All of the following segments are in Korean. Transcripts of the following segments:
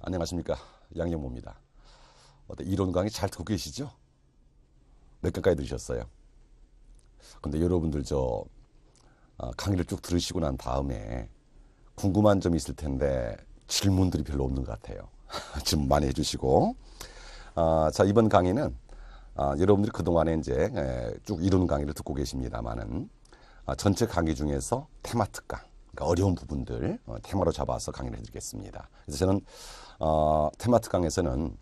안녕하십니까, 양영모입니다. 이론 강의 잘 듣고 계시죠? 몇 강까지 들으셨어요? 근데 여러분들 강의를 쭉 들으시고 난 다음에 궁금한 점이 있을 텐데 질문들이 별로 없는 것 같아요. 질문 많이 해주시고. 자, 이번 강의는 여러분들이 그동안에 이제 쭉 이론 강의를 듣고 계십니다만은 전체 강의 중에서 테마 특강, 그러니까 어려운 부분들 테마로 잡아서 강의를 해드리겠습니다. 그래서 저는 테마 특강에서는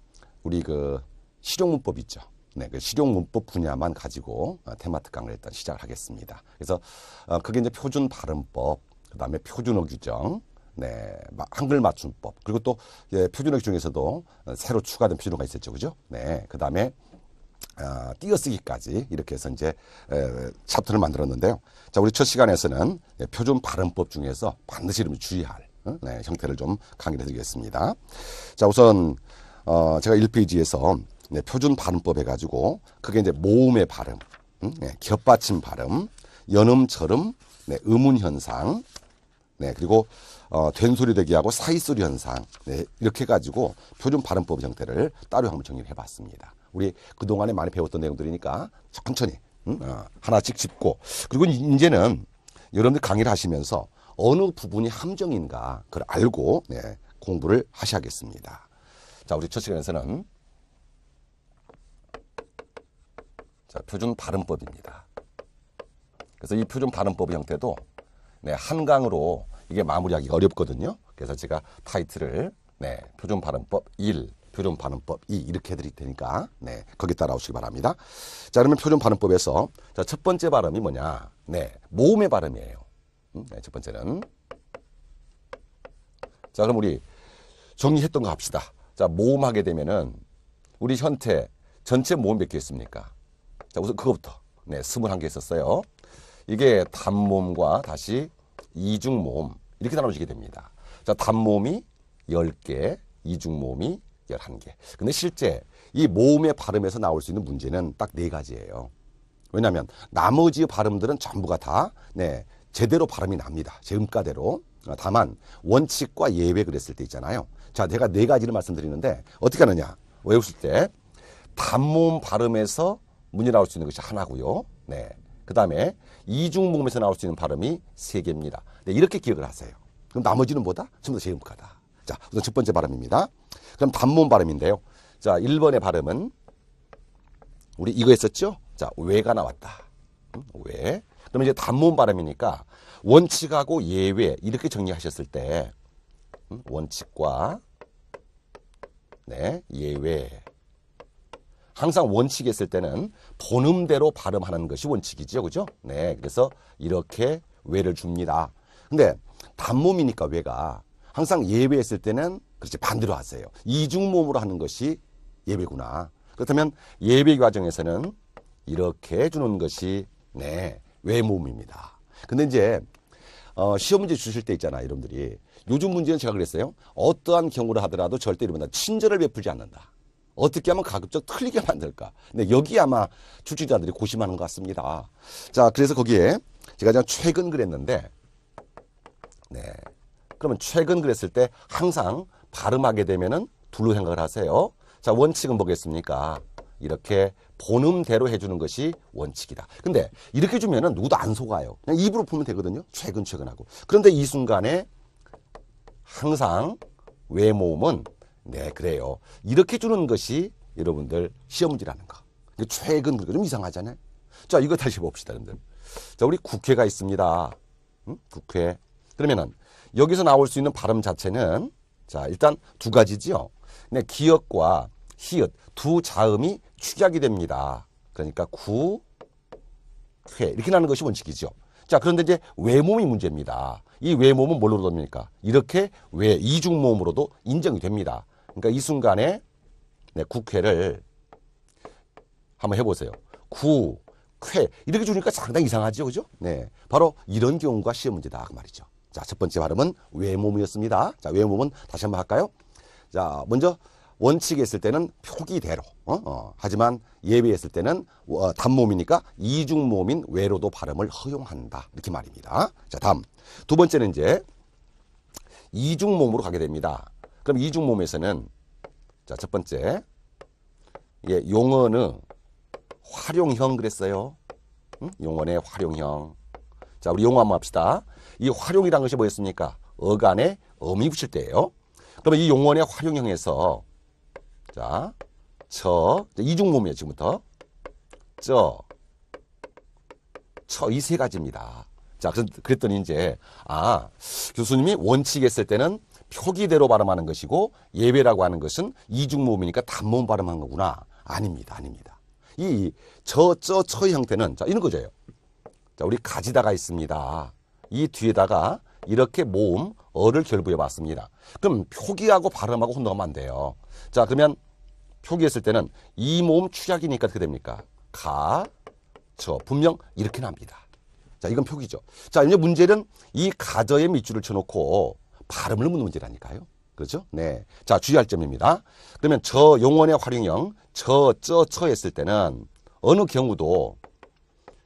우리 그 실용문법 있죠. 네, 그 실용문법 분야만 가지고 테마 특강을 일단 시작을 하겠습니다. 그래서 그게 이제 표준 발음법, 그다음에 표준어 규정, 네, 한글 맞춤법, 그리고 또 표준어 중에서도 새로 추가된 표준어가 있었죠, 그죠? 네, 그다음에 띄어쓰기까지 이렇게 해서 이제 챕터를 만들었는데요. 자, 우리 첫 시간에서는 표준 발음법 중에서 반드시 이러면 주의할 형태를 좀 강의를 해드리겠습니다. 자, 우선 제가 1페이지에서 표준 발음법 해가지고 그게 이제 모음의 발음, 겹받침 발음, 연음처럼, 음운 현상, 그리고 된소리 대기하고 사이소리 현상, 이렇게 해가지고 표준 발음법 형태를 따로 한번 정리를 해봤습니다. 우리 그동안에 많이 배웠던 내용들이니까 천천히 하나씩 짚고, 그리고 이제는 여러분들 강의를 하시면서 어느 부분이 함정인가 그걸 알고 공부를 하셔야겠습니다. 자, 우리 첫 시간에서는 자, 표준 발음법입니다. 그래서 이 표준 발음법 형태도 한 강으로 이게 마무리하기가 어렵거든요. 그래서 제가 타이틀을 표준 발음법 1, 표준 발음법 2 이렇게 해드릴 테니까 거기 따라오시기 바랍니다. 자, 그러면 표준 발음법에서 자, 첫 번째 발음이 뭐냐? 모음의 발음이에요. 첫 번째는 자, 그럼 우리 정리했던 거 합시다. 자, 모음하게 되면은 우리 현태 전체 모음 몇 개 있습니까? 자, 우선 그거부터 21개 있었어요. 이게 단모음과 다시 이중모음 이렇게 나눠지게 됩니다. 자, 단모음이 10개, 이중모음이 11개. 근데 실제 이 모음의 발음에서 나올 수 있는 문제는 딱 4가지예요. 왜냐하면 나머지 발음들은 전부가 다 제대로 발음이 납니다. 제 음가대로. 다만 원칙과 예외 그랬을 때 있잖아요. 자, 제가 4가지를 말씀드리는데 어떻게 하느냐. 외우실 때 단모음 발음에서 문제 나올 수 있는 것이 하나고요. 그 다음에 이중모음에서 나올 수 있는 발음이 3개입니다. 이렇게 기억을 하세요. 그럼 나머지는 뭐다? 전부 다 제 음가다. 자, 우선 첫 번째 발음입니다. 그럼 단모음 발음인데요. 자, 1번의 발음은 우리 이거 했었죠? 자, 왜가 나왔다. 왜? 그럼 이제 단모음 발음이니까 원칙하고 예외 이렇게 정리하셨을 때 원칙과 예외. 항상 원칙이 있을 때는 본음대로 발음하는 것이 원칙이죠. 그죠? 그래서 이렇게 왜를 줍니다. 근데 단모음이니까 왜가 항상 예외했을 때는 그렇지 반대로 하세요. 이중모음으로 하는 것이 예외구나. 그렇다면 예외 과정에서는 이렇게 주는 것이 외모음입니다. 근데 이제 시험 문제 주실 때 있잖아요, 여러분들이. 요즘 문제는 제가 그랬어요. 어떠한 경우를 하더라도 절대 이러면 친절을 베풀지 않는다. 어떻게 하면 가급적 틀리게 만들까? 근데 여기 아마 출제자들이 고심하는 것 같습니다. 자, 그래서 거기에 제가 그냥 최근 그랬는데, 그러면 최근 그랬을 때 항상 발음하게 되면은 둘로 생각을 하세요. 자, 원칙은 뭐겠습니까? 이렇게 본음대로 해주는 것이 원칙이다. 근데 이렇게 주면은 누구도 안 속아요. 그냥 입으로 풀면 되거든요. 최근하고. 그런데 이 순간에 항상 외모음은 그래요. 이렇게 주는 것이 여러분들 시험 문제라는 거. 최근 그거 좀 이상하잖아요. 자, 이거 다시 봅시다, 여러분들. 자, 우리 국회가 있습니다. 국회. 그러면은 여기서 나올 수 있는 발음 자체는 자, 일단 2가지지요. 기역과 히읗 두 자음이 축약이 됩니다. 그러니까 국회 이렇게 나는 것이 원칙이죠. 자, 그런데 이제 외모음이 문제입니다. 이 외모음은 뭘로 됩니까? 이렇게 이중모음으로도 인정이 됩니다. 그러니까 이 순간에 국회를 한번 해보세요. 국회 이렇게 주니까 상당히 이상하죠, 그죠? 바로 이런 경우가 시험 문제다 그 말이죠. 자, 첫 번째 발음은 외모음이었습니다. 자, 외모음은 다시 한번 할까요? 자, 먼저 원칙에 있을 때는 표기대로, 하지만 예외했을 때는 단모음이니까 이중모음인 외로도 발음을 허용한다 이렇게 말입니다. 자, 다음 2번째는 이제 이중모음으로 가게 됩니다. 그럼 이중모음에서는 자, 첫 번째 예, 용언의 활용형 그랬어요. 응? 용언의 활용형. 자, 우리 용어 한번 합시다. 이 활용이란 것이 뭐였습니까? 어간에 음이 붙일 때예요. 그러면 이 용언의 활용형에서 자, 이중모음이에요, 지금부터. 이 세 가지입니다. 자, 그랬더니 이제, 교수님이 원칙 했을 때는 표기대로 발음하는 것이고, 예배라고 하는 것은 이중모음이니까 단모음 발음한 거구나. 아닙니다. 이 처의 형태는, 자, 이런 거죠. 자, 우리 가지다가 있습니다. 이 뒤에다가 이렇게 모음, 어를 결부해 봤습니다. 그럼 표기하고 발음하고 혼동하면 안 돼요. 자, 그러면 표기했을 때는 이 모음 축약이니까 어떻게 됩니까? 분명 이렇게 납니다. 자, 이건 표기죠. 자, 이제 문제는 이 가저에 밑줄을 쳐놓고 발음을 묻는 문제라니까요. 그렇죠? 네. 자, 주의할 점입니다. 그러면 용언의 활용형, 처 했을 때는 어느 경우도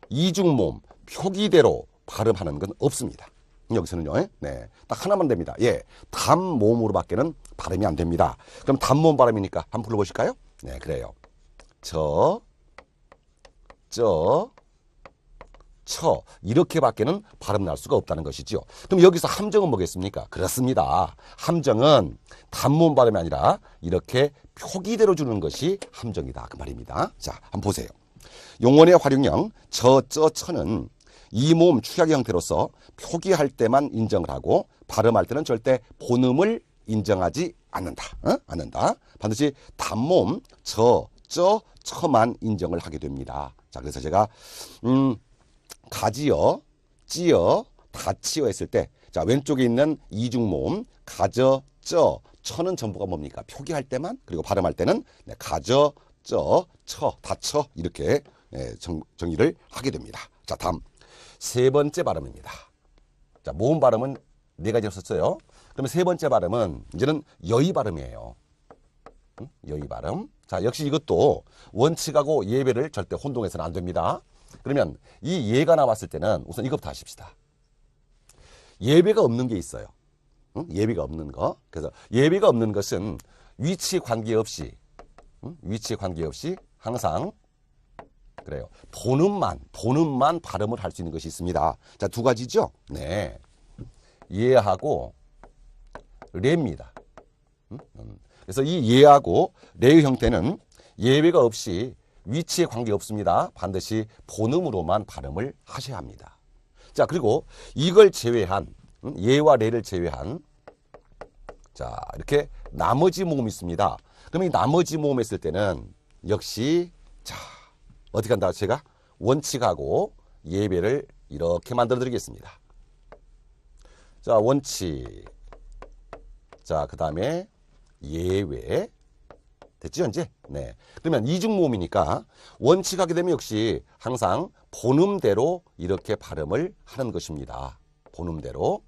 이중모음, 표기대로 발음하는 건 없습니다. 여기서는요. 네. 딱 하나만 됩니다. 예. 단모음으로 밖에는 발음이 안 됩니다. 그럼 단모음 발음이니까 한번 불러보실까요? 네, 그래요. 처 이렇게 밖에는 발음 날 수가 없다는 것이죠. 그럼 여기서 함정은 뭐겠습니까? 그렇습니다. 함정은 단모음 발음이 아니라 이렇게 표기대로 주는 것이 함정이다. 그 말입니다. 자, 한번 보세요. 용언의 활용형 처는 이 모음 축약의 형태로서 표기할 때만 인정을 하고 발음할 때는 절대 본음을 인정하지 않는다. 않는다. 반드시 단모음 처만 인정을 하게 됩니다. 자, 그래서 제가 가지어, 찌어, 다치어 했을 때, 자, 왼쪽에 있는 이중모음, 처는 전부가 뭡니까? 표기할 때만, 그리고 발음할 때는 다쳐, 이렇게 정의를 하게 됩니다. 자, 다음. 세 번째 발음입니다. 자, 모음 발음은 네 가지 썼어요. 그러면 세 번째 발음은 이제는 여의 발음이에요. 여의 발음. 자, 역시 이것도 원칙하고 예배를 절대 혼동해서는 안 됩니다. 그러면 이 예가 나왔을 때는 우선 이것부터 하십시다. 예배가 없는 게 있어요. 예배가 없는 거. 그래서 예배가 없는 것은 위치 관계없이 항상 그래요. 본음만 발음을 할 수 있는 것이 있습니다. 자, 두 가지죠. 네. 예하고 레입니다. 그래서 이 예하고 레의 형태는 예배가 없이 위치에 관계없습니다. 반드시 본음으로만 발음을 하셔야 합니다. 자, 그리고 이걸 제외한 예와 레를 제외한 자, 이렇게 나머지 모음이 있습니다. 그럼 이 나머지 모음 했을 때는 역시 자, 어떻게 한다? 제가 원칙하고 예배를 이렇게 만들어 드리겠습니다. 자, 원칙. 자, 그 다음에 예외. 됐죠, 이제? 네. 그러면 이중모음이니까 원칙하게 되면 역시 항상 본음대로 이렇게 발음을 하는 것입니다. 본음대로.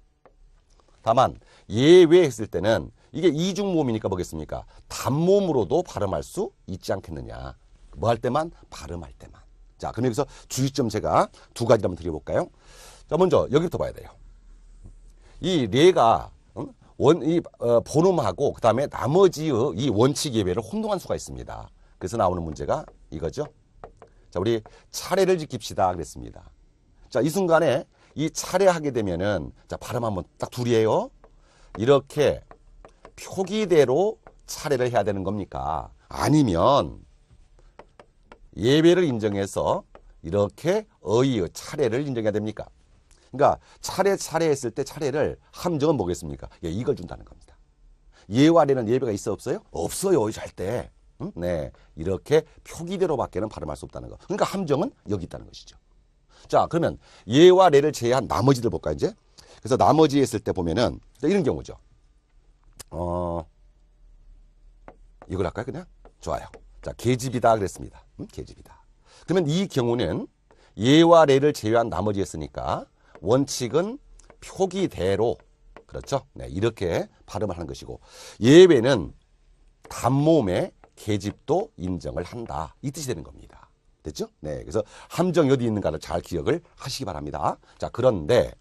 다만 예외했을 때는 이게 이중모음이니까 뭐겠습니까? 단모음으로도 발음할 수 있지 않겠느냐. 뭐 할 때만? 발음할 때만. 자, 그럼 여기서 주의점 제가 두 가지 한번 드려볼까요? 자, 먼저 여기부터 봐야 돼요. 이 레가 본음하고 그 다음에 나머지의 이 원칙 예배를 혼동할 수가 있습니다. 그래서 나오는 문제가 이거죠. 자, 우리 차례를 지킵시다 그랬습니다. 자, 이 순간에 이 차례하게 되면은 자, 발음 한번 딱 둘이에요. 이렇게 표기대로 차례를 해야 되는 겁니까? 아니면 예배를 인정해서 이렇게 어의 차례를 인정해야 됩니까? 그러니까 차례 했을 때 차례를 함정은 뭐겠습니까? 예, 이걸 준다는 겁니다. 예와 레는 예배가 있어 없어요? 없어요. 절대. 네, 이렇게 표기대로밖에는 발음할 수 없다는 거. 그러니까 함정은 여기 있다는 것이죠. 자, 그러면 예와 레를 제외한 나머지들 볼까요, 이제? 그래서 나머지 했을 때 보면은 이런 경우죠. 이걸 할까요, 그냥? 좋아요. 자, 계집이다 그랬습니다. 계집이다. 그러면 이 경우는 예와 레를 제외한 나머지 했으니까 원칙은 표기대로 그렇죠? 네, 이렇게 발음을 하는 것이고 예외는 단모음의 계집도 인정을 한다. 이 뜻이 되는 겁니다. 됐죠? 네, 그래서 함정이 어디 있는가를 잘 기억을 하시기 바랍니다. 자, 그런데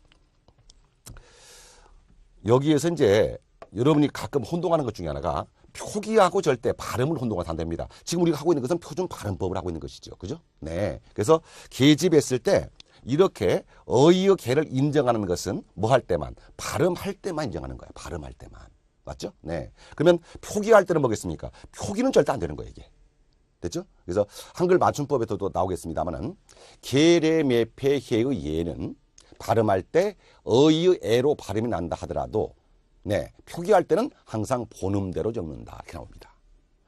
여기에서 이제 여러분이 가끔 혼동하는 것 중에 하나가 표기하고 절대 발음을 혼동해서 안 됩니다. 지금 우리가 하고 있는 것은 표준 발음법을 하고 있는 것이죠. 그죠? 네. 그래서 계집했을 때 이렇게 어의 개를 인정하는 것은 뭐 할 때만, 발음할 때만 인정하는 거예요. 발음할 때만. 맞죠? 네. 그러면 표기할 때는 뭐겠습니까? 표기는 절대 안 되는 거예요, 이게. 됐죠? 그래서 한글 맞춤법에서도 나오겠습니다만은 계래 매패 해의 예는 발음할 때 어의 애로 발음이 난다 하더라도 네, 표기할 때는 항상 본음대로 적는다. 이렇게 나옵니다.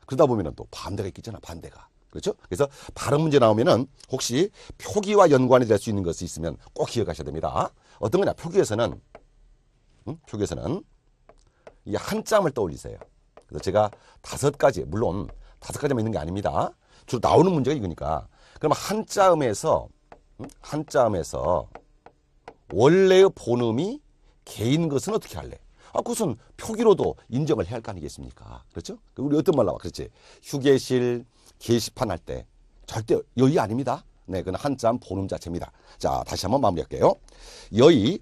그러다 보면은 또 반대가 있겠잖아, 반대가. 그렇죠? 그래서 발음 문제 나오면은 혹시 표기와 연관이 될 수 있는 것이 있으면 꼭 기억하셔야 됩니다. 어떤 거냐? 표기에서는 이 한자음을 떠올리세요. 그래서 제가 5가지, 물론 5가지만 있는 게 아닙니다. 주로 나오는 문제가 이거니까. 그럼 한자음에서 원래의 본음이 개인 것은 어떻게 할래? 그것은 표기로도 인정을 해야 할 거 아니겠습니까? 그렇죠? 우리 어떤 말 나와? 그렇지. 휴게실, 게시판 할 때 절대 여의 아닙니다. 네, 그건 한자음 본음 자체입니다. 자, 다시 한번 마무리할게요. 여의,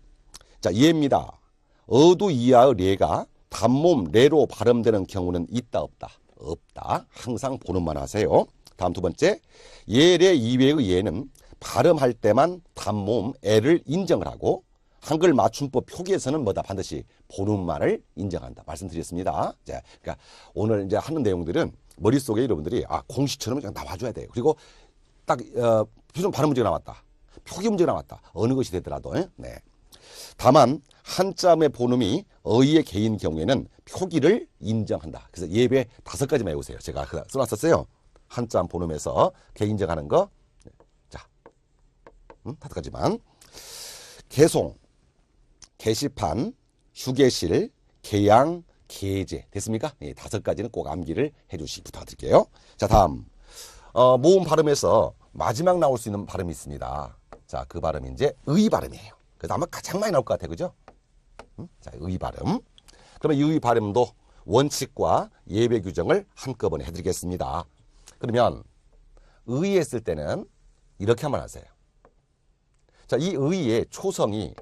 자, 예입니다. 어두 이하의 레가 단몸 레로 발음되는 경우는 있다, 없다? 없다. 항상 본음만 하세요. 다음 두 번째, 예레 이외의 예는 발음할 때만 단몸 애를 인정을 하고 한글 맞춤법 표기에서는 뭐다? 반드시 본음만을 인정한다. 말씀드렸습니다. 자, 그러니까 오늘 이제 하는 내용들은 머릿속에 여러분들이 공식처럼 그냥 나와줘야 돼요. 그리고 딱 표준 발음 문제가 나왔다. 표기 문제가 나왔다. 어느 것이 되더라도. 네. 다만 한자음의 본음이 어의의 개인 경우에는 표기를 인정한다. 그래서 예배 5가지만 외우세요. 제가 써놨었어요. 한자음 본음에서 개 인정하는 거. 자, 5가지만. 개송, 게시판, 휴게실, 개양, 계제. 됐습니까? 5가지는 꼭 암기를 해주시기 부탁드릴게요. 자, 다음. 모음 발음에서 마지막 나올 수 있는 발음이 있습니다. 자, 그 발음이 이제 의 발음이에요. 그래서 아마 가장 많이 나올 것 같아요. 그죠? 자, 의 발음. 그러면 이 의 발음도 원칙과 예배 규정을 한꺼번에 해드리겠습니다. 그러면 의 했을 때는 이렇게 한번 하세요. 자, 이 의의 초성이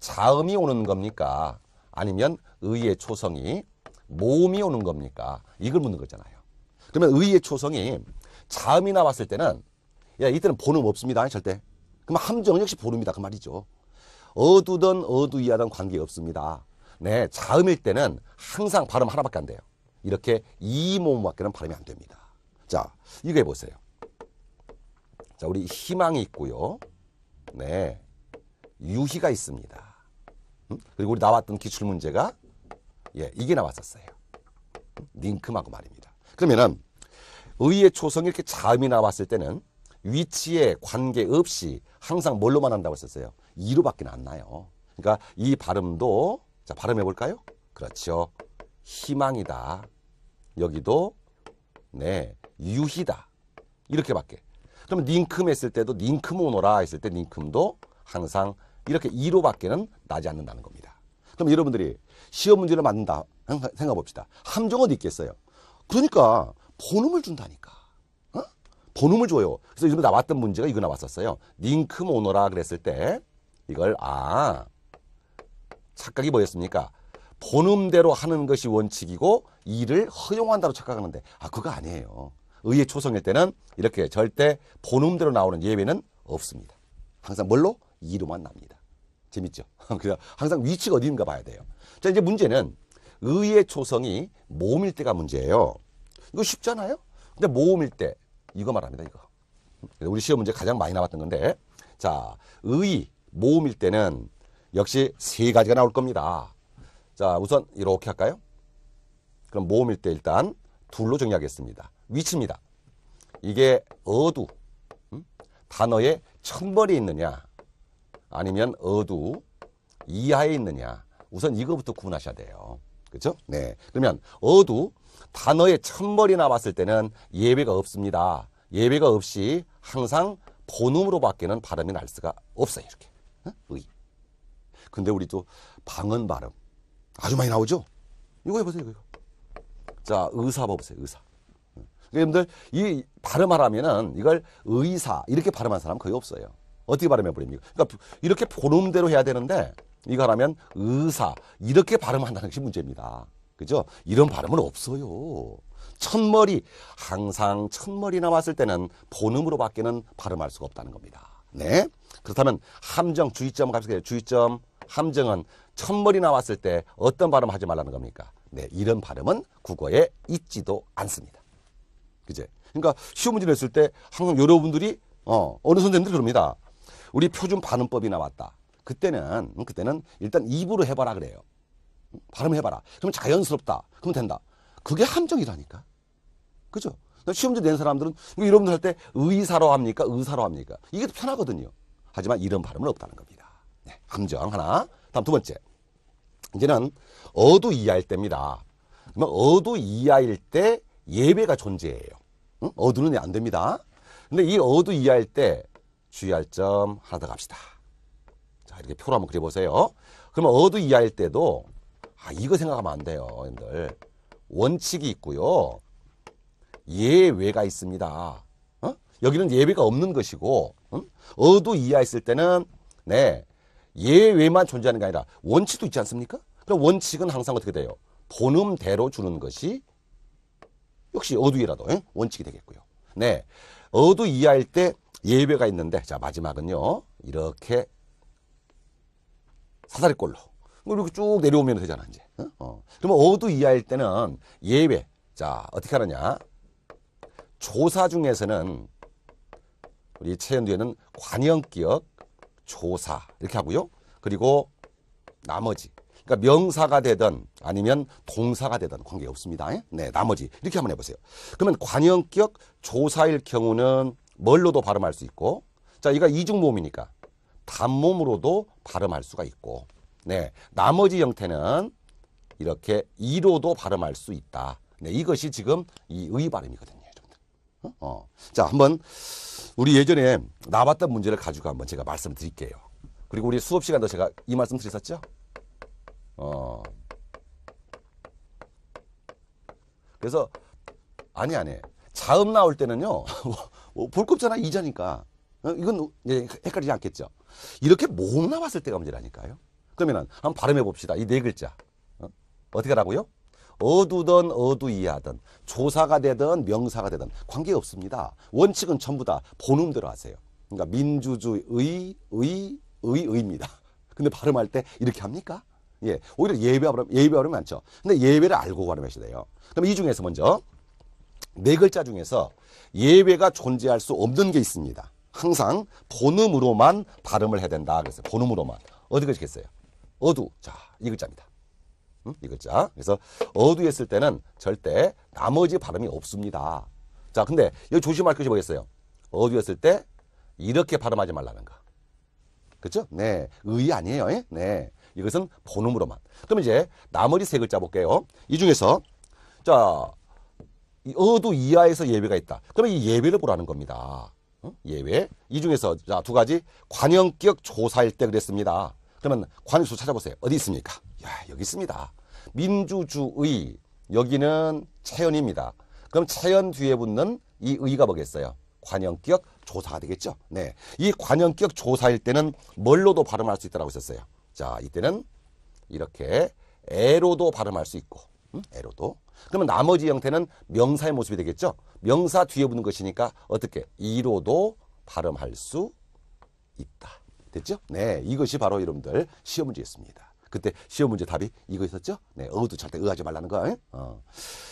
자음이 오는 겁니까? 아니면 의의 초성이 모음이 오는 겁니까? 이걸 묻는 거잖아요. 그러면 의의 초성이 자음이 나왔을 때는 이때는 본음 없습니다. 절대. 그럼 함정은 역시 본음이다. 그 말이죠. 어두든 어두이하든 관계없습니다. 네, 자음일 때는 항상 발음 하나밖에 안 돼요. 이렇게 이 모음밖에는 발음이 안 됩니다. 자, 이거 해보세요. 자, 우리 희망이 있고요. 네, 유희가 있습니다. 그리고 우리 나왔던 기출문제가 이게 나왔었어요. 링크하고 말입니다. 그러면은 의의 초성이 이렇게 자음이 나왔을 때는 위치에 관계없이 항상 뭘로만 한다고 했었어요? 이로밖에 안 나요. 그러니까 이 발음도 자, 발음해 볼까요? 그렇죠. 희망이다. 여기도 네, 유희다. 이렇게밖에. 그럼 닝큼 했을 때도 닝큼 오너라 했을 때 닝큼도 항상 이렇게 2로밖에는 나지 않는다는 겁니다. 그럼 여러분들이 시험 문제를 맞는다 생각해 봅시다. 함정은 어디 있겠어요? 그러니까 본음을 준다니까. 본음을 줘요. 그래서 이번에 나왔던 문제가 이거 나왔었어요. 닝큼 오너라 그랬을 때 이걸 착각이 뭐였습니까? 본음대로 하는 것이 원칙이고 이를 허용한다고 착각하는데 그거 아니에요. 의의 초성일 때는 이렇게 절대 본음대로 나오는 예외는 없습니다. 항상 뭘로? 이로만 납니다. 재밌죠? 그래서 항상 위치가 어디인가 봐야 돼요. 자, 이제 문제는 의의 초성이 모음일 때가 문제예요. 이거 쉽잖아요? 근데 모음일 때 이거 말합니다. 이거. 우리 시험 문제 가장 많이 나왔던 건데 자, 의 모음일 때는 역시 3가지가 나올 겁니다. 자, 우선 이렇게 할까요? 그럼 모음일 때 일단 둘로 정리하겠습니다. 위치입니다. 이게 어두 단어의 첫머리에 있느냐 아니면 어두 이하에 있느냐 우선 이거부터 구분하셔야 돼요. 그렇죠? 네. 그러면 어두 단어의 첫머리 나왔을 때는 예외가 없습니다. 예외가 없이 항상 본음으로밖에는 발음이 날 수가 없어요. 이렇게. 의. 근데 우리 또 방언 발음 아주 많이 나오죠? 이거 해보세요. 이거. 자, 의사 봐보세요. 의사. 여러분들 이 발음하라면은 이걸 의사 이렇게 발음한 사람 거의 없어요. 어떻게 발음해 버립니까? 그러니까 이렇게 본음대로 해야 되는데 이거 하라면 의사 이렇게 발음한다는 것이 문제입니다. 그죠? 이런 발음은 없어요. 첫머리, 항상 첫머리 나왔을 때는 본음으로밖에는 발음할 수가 없다는 겁니다. 네. 그렇다면 함정, 주의점 갑시다. 주의점, 함정은 첫머리 나왔을 때 어떤 발음 하지 말라는 겁니까? 네, 이런 발음은 국어에 있지도 않습니다. 그제? 그러니까 시험 문제 냈을 때 항상 여러분들이 어느 선생님들이 그럽니다. 우리 표준 발음법이 나왔다. 그때는 일단 입으로 해봐라 그래요. 발음해봐라. 그러면 자연스럽다. 그러면 된다. 그게 함정이라니까. 그죠? 시험 문제 낸 사람들은 여러분들 할 때 의사로 합니까? 의사로 합니까? 이게 편하거든요. 하지만 이런 발음은 없다는 겁니다. 네, 함정 하나. 다음 두 번째. 이제는 어두 이하일 때입니다. 그러면 어두 이하일 때 예배가 존재해요. 응? 어두는 안 됩니다. 근데 이 어두 이하일 때 주의할 점 하나 더 갑시다. 자, 이렇게 표로 한번 그려보세요. 그러면 어두 이하일 때도 이거 생각하면 안 돼요, 여러분들. 원칙이 있고요. 예외가 있습니다. 여기는 예외가 없는 것이고, 어두 이하했을 때는 네, 예외만 존재하는 게 아니라 원칙도 있지 않습니까? 그럼 원칙은 항상 어떻게 돼요? 본음대로 주는 것이 역시 어두이라도 원칙이 되겠고요. 네, 어두 이하일 때 예외가 있는데, 자 마지막은요 이렇게 사다리꼴로 이렇게 쭉 내려오면 되잖아 이제. 그러면 어두 이하일 때는 예외. 자 어떻게 하느냐? 조사 중에서는 우리 체연 뒤에는 관형기역, 조사 이렇게 하고요. 그리고 나머지. 그러니까 명사가 되든 아니면 동사가 되든 관계없습니다. 네, 나머지 이렇게 한번 해보세요. 그러면 관형격 조사일 경우는 뭘로도 발음할 수 있고, 자, 이가 이중모음이니까 단모음으로도 발음할 수가 있고, 네, 나머지 형태는 이렇게 이로도 발음할 수 있다. 네, 이것이 지금 이 의 발음이거든요, 여러분들. 자, 한번 우리 예전에 나왔던 문제를 가지고 한번 제가 말씀드릴게요. 그리고 우리 수업 시간도 제가 이 말씀 드렸었죠? 그래서 아니 자음 나올 때는요 볼 거 없잖아 이자니까 이건 헷갈리지 않겠죠. 이렇게 모음 나왔을 때가 문제라니까요. 그러면은 한번 발음해 봅시다. 이 네 글자 어떻게 하라고요? 어두든 어두이하든 조사가 되든 명사가 되든 관계없습니다. 원칙은 전부 다 본음대로 하세요. 그러니까 민주주의 의입니다. 근데 발음할 때 이렇게 합니까? 예, 오히려 예배 발음이 많죠. 근데 예배를 알고 발음하셔야 돼요. 그럼 이 중에서 먼저 네 글자 중에서 예배가 존재할 수 없는 게 있습니다. 항상 본음으로만 발음을 해야 된다. 그래서 본음으로만. 어디 글자겠어요? 어두. 자, 이 글자입니다. 이 글자. 그래서 어두 했을 때는 절대 나머지 발음이 없습니다. 자, 근데 여기 조심할 것이 뭐겠어요? 어두 했을 때 이렇게 발음하지 말라는 거. 그렇죠? 네, 의 아니에요. 네, 이것은 본음으로만. 그럼 이제 나머지 세 글자 볼게요. 이 중에서 자, 어두 이하에서 예배가 있다. 그러면 이 예배를 보라는 겁니다. 예외. 이 중에서 자, 두 가지 관형격 조사일 때 그랬습니다. 그러면 관형수 찾아보세요. 어디 있습니까? 야, 여기 있습니다. 민주주의. 여기는 체연입니다. 그럼 체연 뒤에 붙는 이 의가 뭐겠어요? 관형격 조사가 되겠죠. 네, 이 관형격 조사일 때는 뭘로도 발음할 수 있다고 했었어요. 자, 이때는 이렇게 애로도 발음할 수 있고, 애로도. 그러면 나머지 형태는 명사의 모습이 되겠죠. 명사 뒤에 붙는 것이니까 어떻게 이로도 발음할 수 있다. 됐죠? 네, 이것이 바로 여러분들 시험 문제였습니다. 그때 시험 문제 답이 이거 있었죠? 네, 어두 절대 의하지 말라는 거.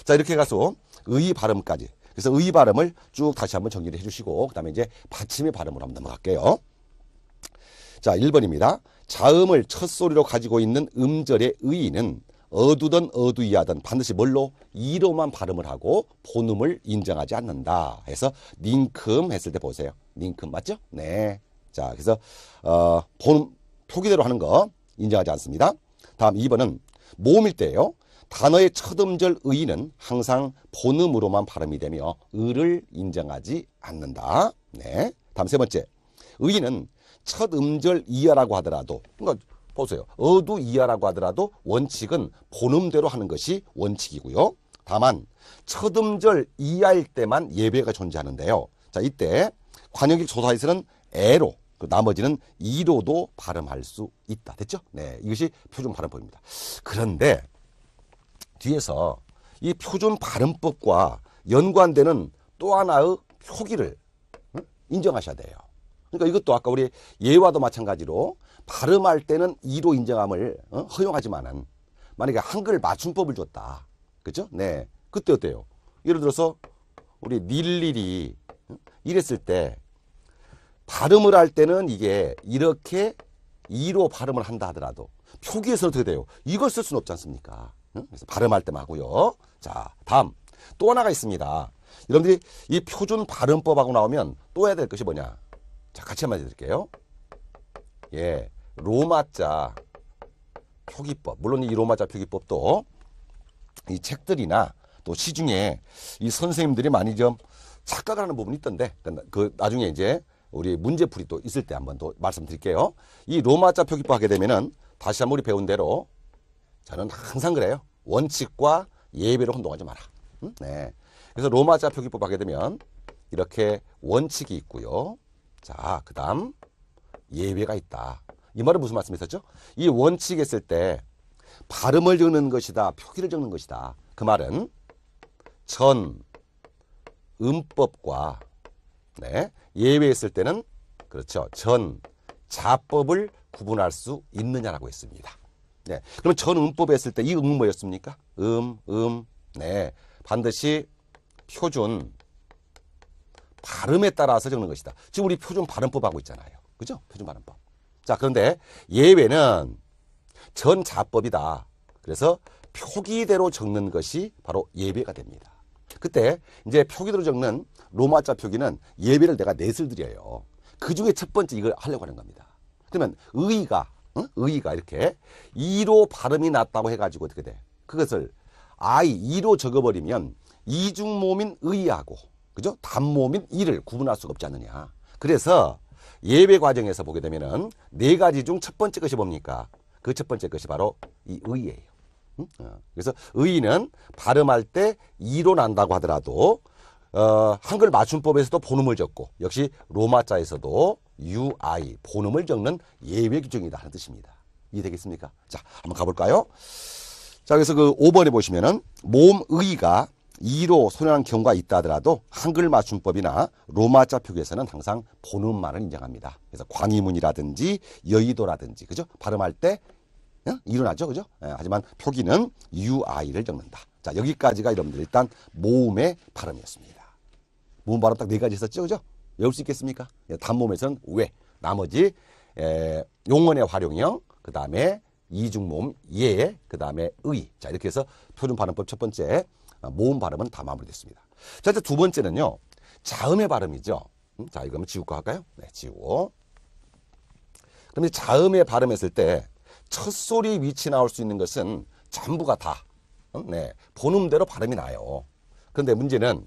자, 이렇게 가서 의 발음까지. 그래서 의 발음을 쭉 다시 한번 정리를 해주시고, 그 다음에 이제 받침의 발음으로 한번 넘어갈게요. 자, 1번입니다. 자음을 첫 소리로 가지고 있는 음절의 의는 어두든 어두이하든 반드시 뭘로? 이로만 발음을 하고 본음을 인정하지 않는다. 해서 닝큼 했을 때 보세요. 닝큼 맞죠? 네. 자, 그래서 본음 표기대로 하는 거 인정하지 않습니다. 다음 2번은 모음일 때예요. 단어의 첫 음절 의는 항상 본음으로만 발음이 되며 의를 인정하지 않는다. 네. 다음 세 번째. 의는 첫 음절 이하라고 하더라도, 그러니까 보세요. 어두 이하라고 하더라도 원칙은 본음대로 하는 것이 원칙이고요. 다만 첫 음절 이하일 때만 예배가 존재하는데요. 자, 이때 관형격 조사에서는 애로, 그 나머지는 이로도 발음할 수 있다. 됐죠? 네, 이것이 표준 발음법입니다. 그런데 뒤에서 이 표준 발음법과 연관되는 또 하나의 표기를 인정하셔야 돼요. 그러니까 이것도 아까 우리 예와도 마찬가지로 발음할 때는 이로 인정함을 허용하지만은 만약에 한글 맞춤법을 줬다. 그죠? 네. 그때 어때요? 예를 들어서 우리 닐일이 이랬을 때 발음을 할 때는 이게 이렇게 이로 발음을 한다 하더라도 표기에서는 어떻게 돼요? 이걸 쓸 수는 없지 않습니까? 그래서 발음할 때만 하고요. 자, 다음 또 하나가 있습니다. 여러분들이 이 표준 발음법하고 나오면 또 해야 될 것이 뭐냐? 자, 같이 한번 해드릴게요. 예, 로마자 표기법. 물론 이 로마자 표기법도 이 책들이나 또 시중에 이 선생님들이 많이 좀 착각을 하는 부분이 있던데, 그 나중에 이제 우리 문제풀이 또 있을 때 한번 더 말씀드릴게요. 이 로마자 표기법 하게 되면은 다시 한번 우리 배운 대로 저는 항상 그래요. 원칙과 예배를 혼동하지 마라. 네. 그래서 로마자 표기법 하게 되면 이렇게 원칙이 있고요. 자, 그 다음 예외가 있다. 이 말은 무슨 말씀이었죠? 이 원칙이 있을 때 발음을 적는 것이다, 표기를 적는 것이다. 그 말은 전 음법과 네, 예외했을 때는 그렇죠. 전 자법을 구분할 수 있느냐라고 했습니다. 네, 그럼 전 음법에 했을 때 이 음은 뭐였습니까? 네, 반드시 표준 발음에 따라서 적는 것이다. 지금 우리 표준 발음법 하고 있잖아요. 그죠? 표준 발음법. 자, 그런데 예외는 전 자법이다. 그래서 표기대로 적는 것이 바로 예외가 됩니다. 그때 이제 표기대로 적는 로마자 표기는 예외를 내가 넷을 드려요. 그 중에 첫 번째 이걸 하려고 하는 겁니다. 그러면 의의가 이렇게 이로 발음이 났다고 해가지고 어떻게 돼? 그것을 이로 적어버리면 이중모음인 의하고 그죠? 단모음인 이를 구분할 수가 없지 않느냐. 그래서 예배 과정에서 보게 되면은 네 가지 중 첫 번째 것이 뭡니까? 그 첫 번째 것이 바로 이 의예요. 그래서 의는 발음할 때 이로 난다고 하더라도 한글 맞춤법에서도 본음을 적고 역시 로마자에서도 UI 본음을 적는 예외 규정이다 하는 뜻입니다. 이해되겠습니까? 자, 한번 가볼까요? 자, 그래서 그 5번에 보시면은 모음 의가 이로 소리나는 경우가 있다 하더라도 한글 맞춤법이나 로마자 표기에서는 항상 본음만을 인정합니다. 그래서 광희문이라든지 여의도라든지 그죠? 발음할 때 이로 나죠, 그죠? 하지만 표기는 UI를 적는다. 자, 여기까지가 여러분들 일단 모음의 발음이었습니다. 모음 발음 딱 네 가지 있었죠, 그죠? 외울 수 있겠습니까? 단모음에서는 왜, 나머지 용언의 활용형, 그 다음에 이중모음 예, 그 다음에 의. 자, 이렇게 해서 표준 발음법 첫 번째 모음 발음은 다 마무리됐습니다. 자, 이제 두 번째는요, 자음의 발음이죠. 자, 이거 한번 지우고 할까요? 네, 지우고. 그럼 자음의 발음했을 때 첫 소리 위치 나올 수 있는 것은 전부가 다 네, 본음대로 발음이 나요. 그런데 문제는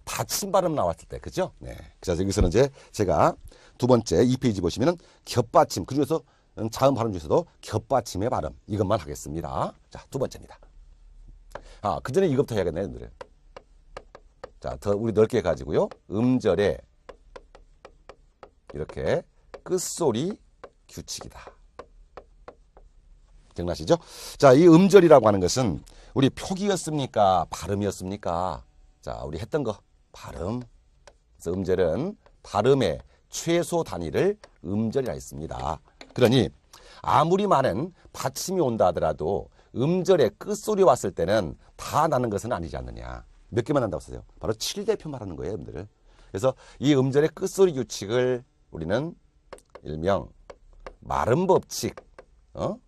받침 발음 나왔을 때, 그죠? 네. 그래서 여기서는 이제 제가 두 번째 2페이지 보시면은 겹받침, 그 중에서 자음 발음 중에서도 겹받침의 발음, 이것만 하겠습니다. 자, 두 번째입니다. 그 전에 이것부터 해야겠네요, 여러분들. 자, 더 우리 넓게 가지고요. 음절에 이렇게 끝소리 규칙이다. 기억나시죠? 자, 이 음절이라고 하는 것은 우리 표기였습니까? 발음이었습니까? 자, 우리 했던 거 발음. 그래서 음절은 발음의 최소 단위를 음절이라 했습니다. 그러니 아무리 많은 받침이 온다 하더라도 음절의 끝소리 왔을 때는 다 나는 것은 아니지 않느냐. 몇 개만 난다고 썼어요? 바로 7대표 말하는 거예요, 여러분들. 그래서 이 음절의 끝소리 규칙을 우리는 일명 말음 법칙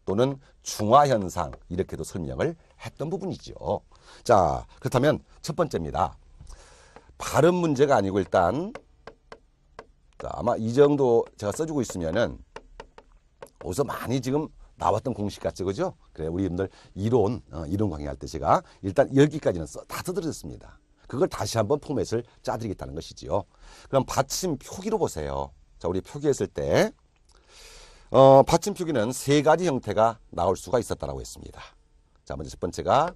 또는 중화현상 이렇게도 설명을 했던 부분이죠. 자, 그렇다면 첫 번째입니다. 발음 문제가 아니고 일단 자, 아마 이 정도 제가 써주고 있으면은 어디서 많이 지금 나왔던 공식 같죠, 그죠? 그래, 우리 분들 이론 강의할 때 제가 일단 여기까지는 다 써드렸습니다. 그걸 다시 한번 포맷을 짜드리겠다는 것이지요. 그럼 받침 표기로 보세요. 자, 우리 표기했을 때 받침 표기는 세 가지 형태가 나올 수가 있었다라고 했습니다. 자, 먼저 첫 번째가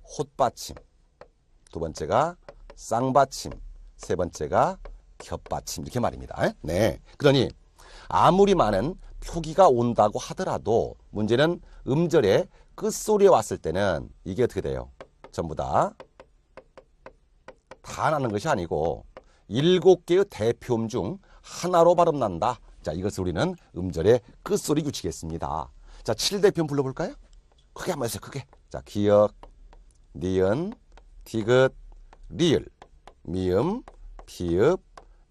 홑받침, 두 번째가 쌍받침, 세 번째가 겹받침 이렇게 말입니다. 네, 그러니 아무리 많은 표기가 온다고 하더라도 문제는 음절의 끝소리에 왔을 때는 이게 어떻게 돼요? 전부 다 나는 것이 아니고 7개의 대표음 중 하나로 발음난다. 자, 이것을 우리는 음절의 끝소리 규칙에 씁니다. 자, 7대표음 불러볼까요? 크게 한번 해주세요. 크게. 자, 기역, 니은, 디귿, 리을, 미음, 피읍,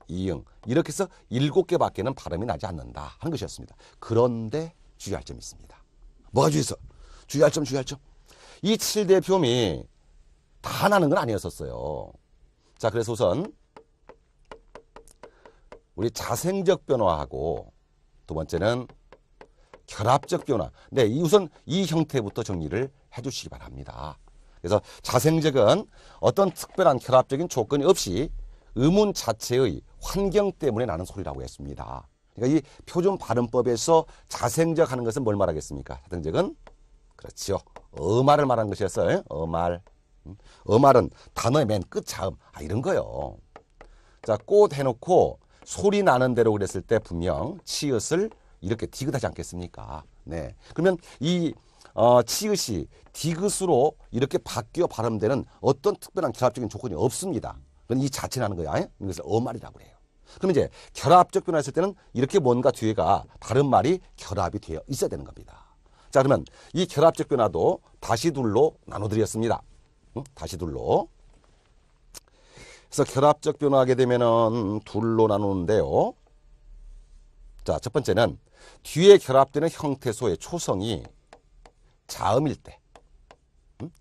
이응. 이렇게 해서 7개밖에는 발음이 나지 않는다 하는 것이었습니다. 그런데 주의할 점이 있습니다. 뭐가 주의했어? 주의할 점. 이 7대표음이 다 나는 건 아니었었어요. 자, 그래서 우선 우리 자생적 변화하고 두 번째는 결합적 변화. 네, 우선 이 형태부터 정리를 해주시기 바랍니다. 그래서 자생적은 어떤 특별한 결합적인 조건이 없이 음운 자체의 환경 때문에 나는 소리라고 했습니다. 그러니까 이 표준 발음법에서 자생적 하는 것은 뭘 말하겠습니까? 자생적은 그렇지요. 어말을 말하는 것이었어요. 어말. 어말은 단어의 맨 끝 자음. 이런 거요. 자, 꽃 해놓고 소리 나는 대로 그랬을 때 분명 치읓을 이렇게 디귿하지 않겠습니까? 네. 그러면 이 치읓이 디귿으로 이렇게 바뀌어 발음되는 어떤 특별한 결합적인 조건이 없습니다. 그건 이 자체라는 거야. 이것을 어말이라고 해요. 그럼 이제 결합적 변화했을 때는 이렇게 뭔가 뒤에가 다른 말이 결합이 되어 있어야 되는 겁니다. 자, 그러면 이 결합적 변화도 다시 둘로 나눠드렸습니다. 다시 둘로. 그래서 결합적 변화하게 되면은 둘로 나누는데요. 자, 첫 번째는 뒤에 결합되는 형태소의 초성이 자음일 때.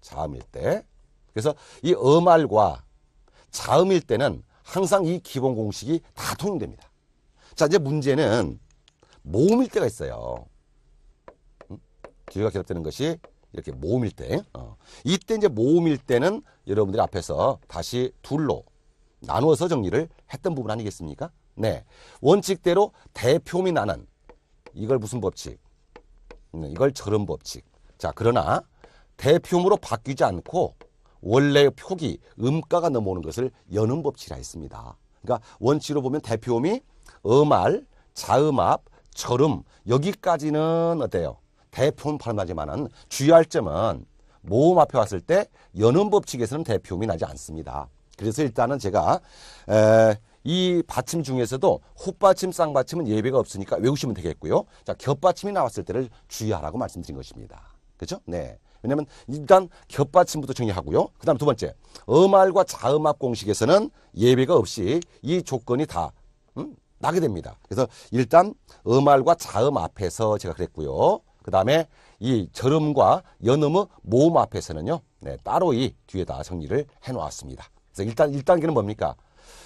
자음일 때. 그래서 이 어말과 자음일 때는 항상 이 기본 공식이 다 통용됩니다. 자, 이제 문제는 모음일 때가 있어요. 뒤가 결합되는 것이 이렇게 모음일 때. 이때 이제 모음일 때는 여러분들이 앞에서 다시 둘로 나누어서 정리를 했던 부분 아니겠습니까? 네. 원칙대로 대표음이 나는 이걸 무슨 법칙? 이걸 절음 법칙. 자, 그러나 대표음으로 바뀌지 않고 원래의 표기, 음가가 넘어오는 것을 연음 법칙이라 했습니다. 그러니까 원칙으로 보면 대표음이 어말, 자음 앞, 절음 여기까지는 어때요? 대표음 발음하지만은 주의할 점은 모음 앞에 왔을 때 연음 법칙에서는 대표음이 나지 않습니다. 그래서 일단은 제가 이 받침 중에서도 헛받침, 쌍받침은 예외가 없으니까 외우시면 되겠고요. 자, 겹받침이 나왔을 때를 주의하라고 말씀드린 것입니다. 그렇죠? 네. 왜냐하면 일단 겹받침부터 정리하고요. 그 다음 두 번째, 어말과 자음 앞 공식에서는 예외가 없이 이 조건이 다 나게 됩니다. 그래서 일단 어말과 자음 앞에서 제가 그랬고요. 그 다음에 이 절음과 연음의 모음 앞에서는요, 네, 따로 이 뒤에다 정리를 해놓았습니다. 그래서 일단 1단계는 뭡니까?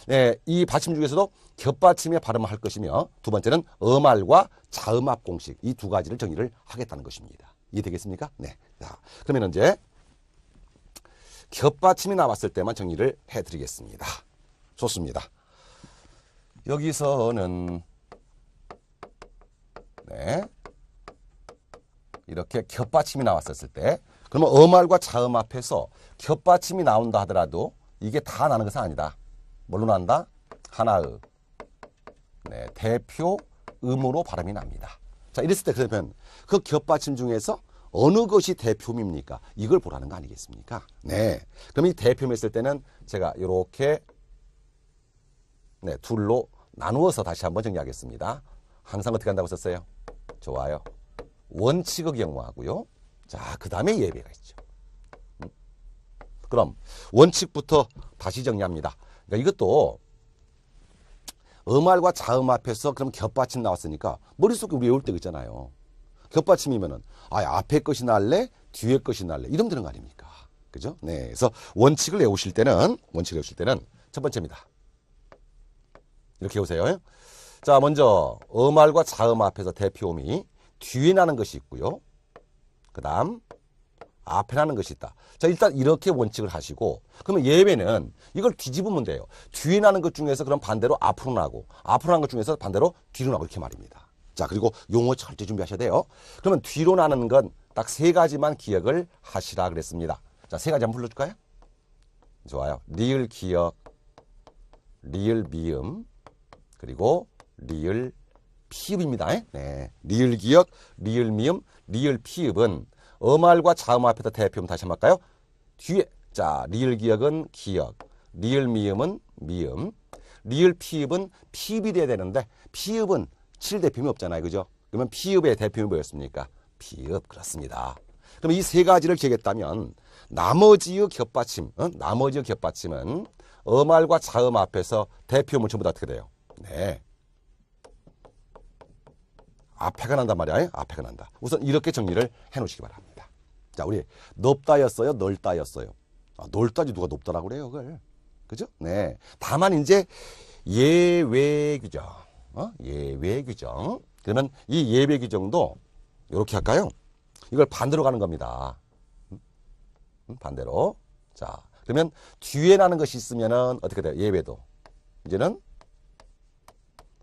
네, 이 받침 중에서도 겹받침에 발음을 할 것이며 두 번째는 어말과 자음 앞 공식 이 두 가지를 정리를 하겠다는 것입니다. 이해되겠습니까? 네. 자, 그러면 이제 겹받침이 나왔을 때만 정리를 해드리겠습니다. 좋습니다. 여기서는 네, 이렇게 겹받침이 나왔었을 때 그러면 어말과 자음 앞에서 겹받침이 나온다 하더라도 이게 다 나는 것은 아니다. 뭘로 난다? 하나의 네, 대표 음으로 발음이 납니다. 자, 이랬을 때 그러면 그 겹받침 중에서 어느 것이 대표음입니까? 이걸 보라는 거 아니겠습니까? 네. 그럼 이 대표음 했을 때는 제가 이렇게 네, 둘로 나누어서 다시 한번 정리하겠습니다. 항상 어떻게 한다고 썼어요? 좋아요. 원칙의 경우하고요. 자, 그 다음에 예외가 있죠. 그럼 원칙부터 다시 정리합니다. 그러니까 이것도 어말과 자음 앞에서 그럼 겹받침 나왔으니까 머릿속에 우리 외울 때 있잖아요. 겹받침이면은 앞에 것이 날래, 뒤에 것이 날래 이러면 되는 거 아닙니까? 그죠? 네. 그래서 원칙을 외우실 때는 첫 번째입니다. 이렇게 해보세요. 자, 먼저 어말과 자음 앞에서 대표음이 뒤에 나는 것이 있고요. 그 다음 앞에 나는 것이 있다. 자, 일단 이렇게 원칙을 하시고 그러면 예외는 이걸 뒤집으면 돼요. 뒤에 나는 것 중에서 그럼 반대로 앞으로 나고 앞으로 나는 것 중에서 반대로 뒤로 나고 이렇게 말입니다. 자, 그리고 용어 철저히 준비하셔야 돼요. 그러면 뒤로 나는 건 딱 3가지만 기억을 하시라 그랬습니다. 자, 3가지 한번 불러줄까요? 좋아요. 리을 기억, 리을 미음, 그리고 리을 피읍입니다. 네. 리을 기역, 리을 미음, 리을 피읍은 어말과 자음 앞에서 대표음 다시 한번 할까요? 뒤에. 자, 리을 기역은 기역, 리을 미음은 미음, 리을 피읍은 피읍이 돼야 되는데 피읍은 칠 대표음이 없잖아요. 그죠? 그러면 피읍의 대표음이 뭐였습니까? 피읍. 그렇습니다. 그럼 이 세 가지를 기억했다면 나머지의 겹받침, 나머지의 겹받침은 어말과 자음 앞에서 대표음은 전부 다 어떻게 돼요? 네. 앞에가 난단 말이야. 앞에가 난다. 우선 이렇게 정리를 해 놓으시기 바랍니다. 자, 우리 높다였어요? 넓다였어요? 넓다지 누가 높다라고 그래요, 그걸. 그죠? 네. 다만 이제 예외 규정. 예외 규정. 그러면 이 예외 규정도 이렇게 할까요? 이걸 반대로 가는 겁니다. 반대로. 자, 그러면 뒤에 나는 것이 있으면은 어떻게 돼요? 예외도. 이제는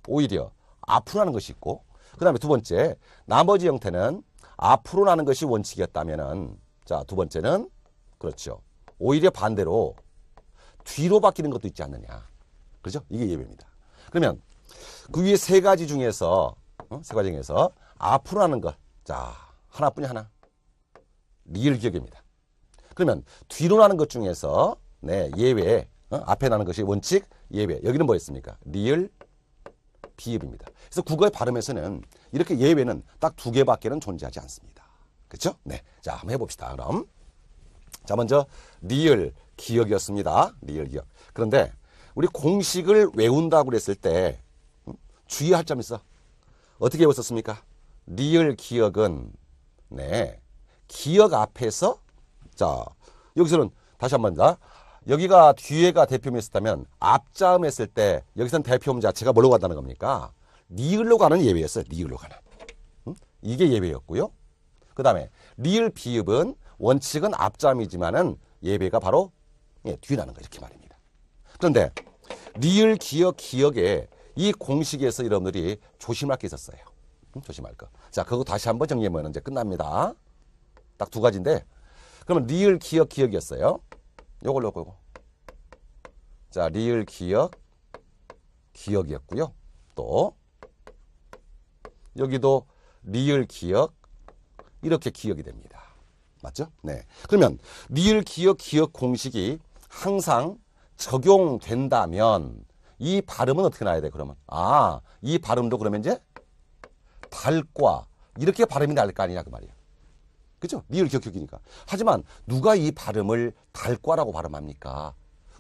오히려 앞으로 나는 것이 있고, 그 다음에 두 번째, 나머지 형태는 앞으로 나는 것이 원칙이었다면은, 자, 두 번째는, 그렇죠. 오히려 반대로 뒤로 바뀌는 것도 있지 않느냐. 그렇죠? 이게 예외입니다. 그러면 그 위에 세 가지 중에서, 세 가지 중에서 앞으로 나는 것. 자, 하나뿐이 하나. 리을 기역입니다. 그러면 뒤로 나는 것 중에서, 네, 예외, 앞에 나는 것이 원칙, 예외. 여기는 뭐였습니까? 리을 비읍입니다. 그래서 국어의 발음에서는 이렇게 예외는 딱 두 개밖에는 존재하지 않습니다. 그렇죠? 네. 자, 한번 해봅시다. 그럼. 자, 먼저 리을 기역이었습니다. 리을 기역. 그런데 우리 공식을 외운다고 그랬을 때 주의할 점이 있어. 어떻게 외웠었습니까? 리을 기역은 네, 기역 앞에서 자, 여기서는 다시 한번 더. 여기가 뒤에가 대표음이 있었다면 앞자음 했을 때 여기서는 대표음 자체가 뭘로 간다는 겁니까? 리을로 가는 예외였어요. 리을로 가는. 이게 예외였고요. 그 다음에 리을 비읍은 원칙은 앞자음이지만은 예외가 바로 뒤에 나는 거 이렇게 말입니다. 그런데 리을 기역 기역에 이 공식에서 여러분들이 조심할 게 있었어요. 조심할 거. 자, 그거 다시 한번 정리하면 이제 끝납니다. 딱 두 가지인데 그러면 리을 기역 기역이었어요. 요거. 자, 리을 기역 기역이었고요. 또 여기도 리을 기역 이렇게 기역이 됩니다. 맞죠? 네. 그러면 리을 기역 기역 공식이 항상 적용된다면 이 발음은 어떻게 나야 돼? 그러면 이 발음도 그러면 이제 달과 이렇게 발음이 날 거 아니냐 그 말이야. 그죠? 리을 기역 기역이니까. 하지만 누가 이 발음을 달과라고 발음합니까?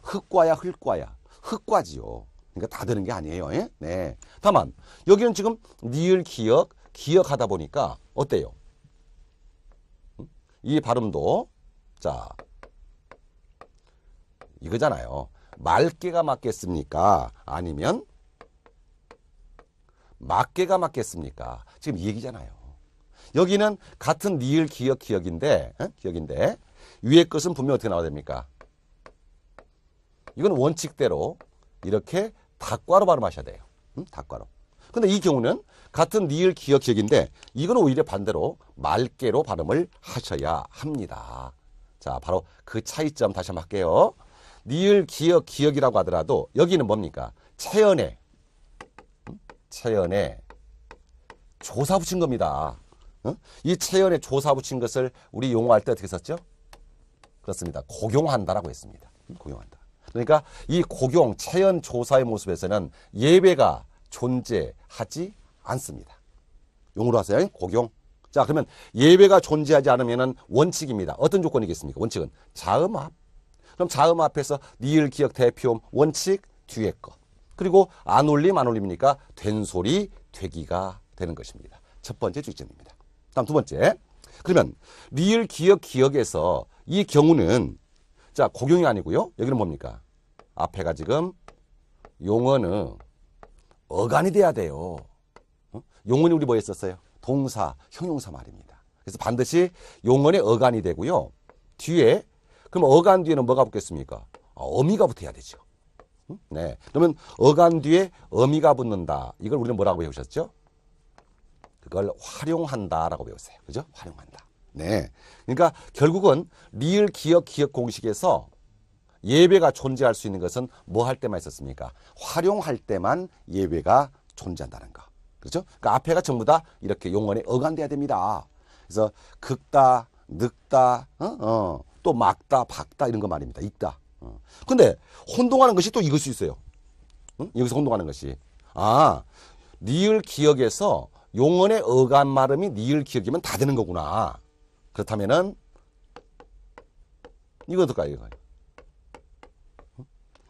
흑과야 흙과야. 흑과지요. 그러니까 다 되는 게 아니에요. 예? 네. 다만 여기는 지금 리을 기역 기역하다 보니까 어때요? 이 발음도 자 이거잖아요. 맑게가 맞겠습니까? 아니면 맞게가 맞겠습니까? 지금 이 얘기잖아요. 여기는 같은 리을 기역 기역인데 위에 것은 분명 어떻게 나와야 됩니까? 이건 원칙대로 이렇게 닭과로 발음하셔야 돼요. 닭과로. 근데 이 경우는 같은 리을 기역 기역인데 이건 오히려 반대로 맑게로 발음을 하셔야 합니다. 자, 바로 그 차이점 다시 한번 할게요. 리을 기역 기역이라고 하더라도 여기는 뭡니까? 체연에 조사 붙인 겁니다. 이 체연에 조사 붙인 것을 우리 용어할 때 어떻게 썼죠? 그렇습니다. 고용한다라고 했습니다. 고용한다. 그러니까 이 고용, 체연 조사의 모습에서는 예외가 존재하지 않습니다. 용어로 하세요. 고용. 자, 그러면 예외가 존재하지 않으면 원칙입니다. 어떤 조건이겠습니까? 원칙은 자음 앞. 그럼 자음 앞에서 리을 기역 대표음 원칙 뒤에 거. 그리고 안 올림이니까 된 소리 되기가 되는 것입니다. 첫 번째 주의점입니다. 다음 두 번째. 그러면 리을 기역 기역에서 이 경우는 자, 고용이 아니고요. 여기는 뭡니까? 앞에가 지금 용어는 어간이 돼야 돼요. 용어는 우리 뭐 했었어요? 동사, 형용사 말입니다. 그래서 반드시 용어의 어간이 되고요. 뒤에 그럼 어간 뒤에는 뭐가 붙겠습니까? 어미가 붙어야 되죠. 네. 그러면 어간 뒤에 어미가 붙는다. 이걸 우리는 뭐라고 배우셨죠? 그걸 활용한다라고 배웠어요. 그죠? 활용한다. 네. 그러니까 결국은 리을 기역 기역 공식에서 예외가 존재할 수 있는 것은 뭐 할 때만 있었습니까? 활용할 때만 예외가 존재한다는 거. 그렇죠? 그러니까 앞에가 전부 다 이렇게 용언에 어간돼야 됩니다. 그래서 긁다, 늙다, 또 막다, 박다 이런 거 말입니다. 읽다. 근데 혼동하는 것이 또 이걸 수 있어요. 응? 여기서 혼동하는 것이. 아, 니을 기억에서 용언의 어간 말음이 니을 기억이면 다 되는 거구나. 그렇다면은 이거 어떨까요? 이거.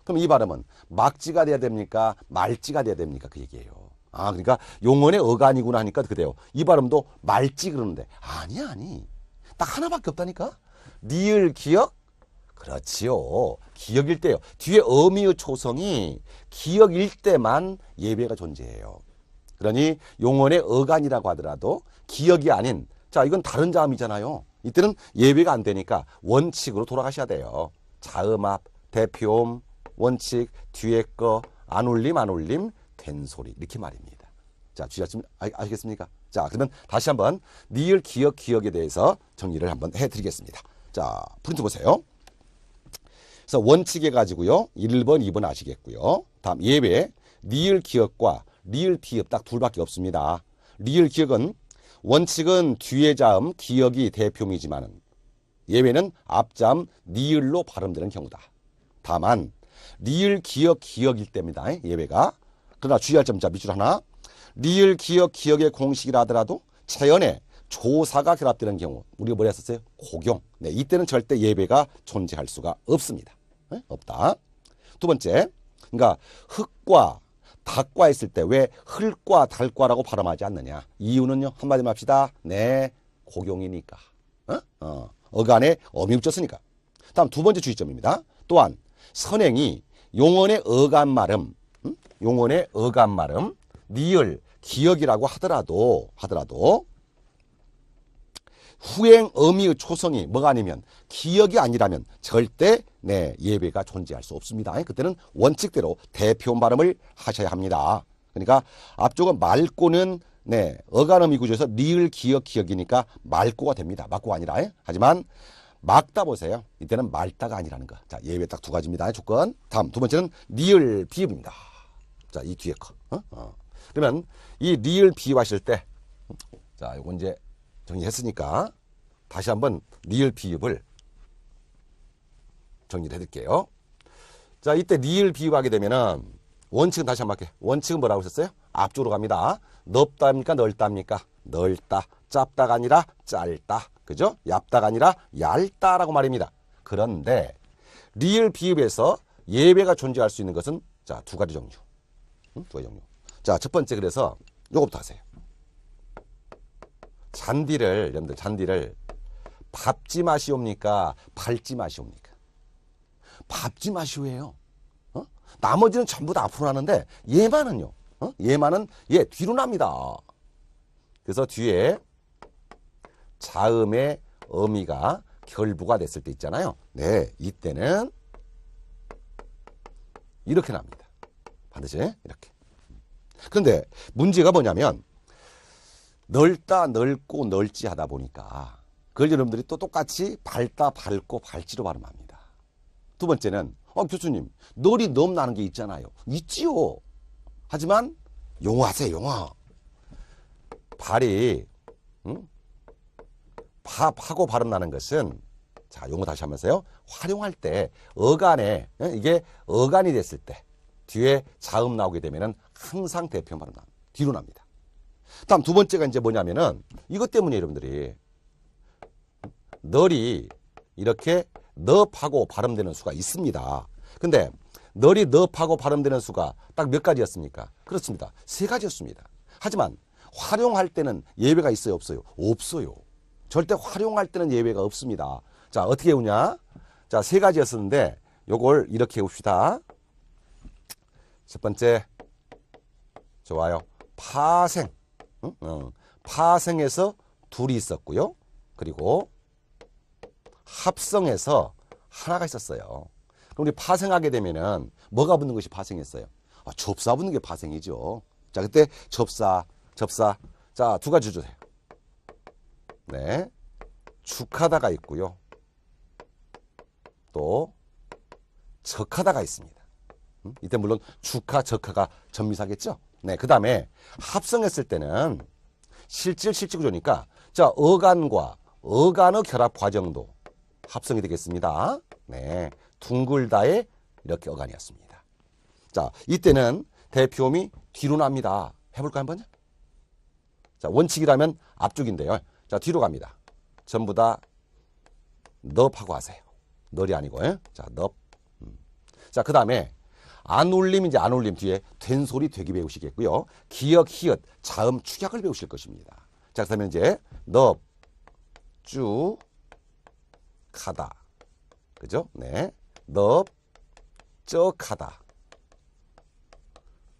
그럼 이 발음은 막지가 돼야 됩니까? 말지가 돼야 됩니까? 그 얘기예요. 아, 그러니까 용언의 어간이구나 하니까 그래요. 이 발음도 말지 그러는데 아니. 딱 하나밖에 없다니까? 니을 기억? 그렇지요. 기억일 때요. 뒤에 어미의 초성이 기억일 때만 예배가 존재해요. 그러니 용언의 어간이라고 하더라도 기억이 아닌, 자, 이건 다른 자음이잖아요. 이때는 예배가 안 되니까 원칙으로 돌아가셔야 돼요. 자음 앞, 대표음, 원칙, 뒤에 거, 안 울림, 된 소리. 이렇게 말입니다. 자, 주의하시면 아시겠습니까? 자, 그러면 다시 한번 니을 기억에 대해서 정리를 한번 해드리겠습니다. 자, 프린트 보세요. 그래서 원칙에 가지고요. 1번, 2번 아시겠고요. 다음 예배, 니을 기억과 리을 기억 딱 둘밖에 없습니다. 리을 기억은 원칙은 뒤에 자음 기억이 대표음이지만은 예외는 앞자음 니을로 발음되는 경우다. 다만 리을 기억일 때입니다. 예외가. 그러나 주의할 점 자 밑줄 하나. 리을 기억의 공식이라 하더라도 차연에 조사가 결합되는 경우 우리가 뭐라 했었어요? 고경. 네, 이때는 절대 예배가 존재할 수가 없습니다. 네? 없다. 두 번째, 그러니까 흙과 닭과 했을 때 왜 흘과 달과라고 발음하지 않느냐? 이유는요. 한마디만 합시다. 네, 고경이니까. 어간에 어미 붙였으니까. 다음 두 번째 주의점입니다. 또한 선행이 용언의 어간 말음, 니을 기억이라고 하더라도 후행 어미의 초성이 뭐가 아니면 기억이 아니라면 절대 예배가 존재할 수 없습니다. 그때는 원칙대로 대표음 발음을 하셔야 합니다. 그러니까 앞쪽은 맑고는 어간어미 구조에서 리을 기억이니까 맑고가 됩니다. 막고가 아니라. 하지만 막다 보세요. 이때는 말다가 아니라는 거. 자, 예외 딱 두 가지입니다. 조건. 다음 두 번째는 리을 비읍입니다. 자, 이 뒤에 거. 그러면 이 리을 비읍하실 때, 자, 요거 이제 정리했으니까 다시 한번 리을 비읍을 정리를 해드릴게요. 자, 이때 리을 비읍하게 되면은 원칙은 다시 한번 할게요. 원칙은 뭐라고 하셨어요? 앞쪽으로 갑니다. 넓다입니까? 넓다입니까? 넓다. 짧다가 아니라 짧다. 그죠? 얇다가 아니라 얇다라고 말입니다. 그런데 리을 비읍에서 예배가 존재할 수 있는 것은 자, 두 가지 종류. 두 가지 종류. 자, 첫 번째 그래서 요거부터 하세요. 여러분들 잔디를 밟지 마시옵니까? 밟지 마시옵니까? 밟지 마시오예요. 나머지는 전부 다 앞으로 나는데 얘만은요. 얘만은 뒤로 납니다. 그래서 뒤에 자음의 어미가 결부가 됐을 때 있잖아요. 네, 이때는 이렇게 납니다. 반드시 이렇게. 그런데 문제가 뭐냐면 넓다, 넓고 넓지 하다 보니까 그걸 여러분들이 또 똑같이 밟다, 밟고 발지로 발음합니다. 두 번째는 교수님 널이 넘나는 게 있잖아요. 있지요. 하지만 용어하세요. 용어. 발이 파고 발음 나는 것은 자, 용어 다시 하면서요. 활용할 때 어간에 이게 어간이 됐을 때 뒤에 자음 나오게 되면은 항상 대표 발음 납니다. 뒤로 납니다. 다음 두 번째가 이제 뭐냐면은 이것 때문에 여러분들이 널이 이렇게 넙하고 발음되는 수가 있습니다. 근데 널이 넙하고 발음되는 수가 딱 몇 가지였습니까? 그렇습니다. 세 가지였습니다. 하지만 활용할 때는 예외가 있어요? 없어요? 없어요. 절대 활용할 때는 예외가 없습니다. 자, 어떻게 해오냐? 자, 세 가지였었는데 요걸 이렇게 해봅시다. 첫 번째, 좋아요. 파생. 파생에서 둘이 있었고요. 그리고 합성에서 하나가 있었어요. 그럼 우리 파생하게 되면은 뭐가 붙는 것이 파생했어요? 접사 붙는 게 파생이죠. 자, 그때 접사. 자, 두 가지 주세요. 네. 축하다가 있고요. 또 적하다가 있습니다. 이때 물론 축하, 적하가 전미사겠죠? 네, 그 다음에 합성했을 때는 실질구조니까 자, 어간과 어간의 결합 과정도 합성이 되겠습니다. 네, 둥글다의 이렇게 어간이었습니다. 자, 이때는 대표음이 뒤로 납니다. 해볼까요, 한번? 자, 원칙이라면 앞쪽인데요. 자, 뒤로 갑니다. 전부 다 넙하고 하세요. 널이 아니고, 자, 넙. 자, 그 다음에 안 울림, 이제 안 울림 뒤에 된 소리 되기 배우시겠고요. 기역, 히읗, 자음, 축약을 배우실 것입니다. 자, 그러면 이제 넙, 쭉, 가다. 그죠? 네. 넙, 쩍하다.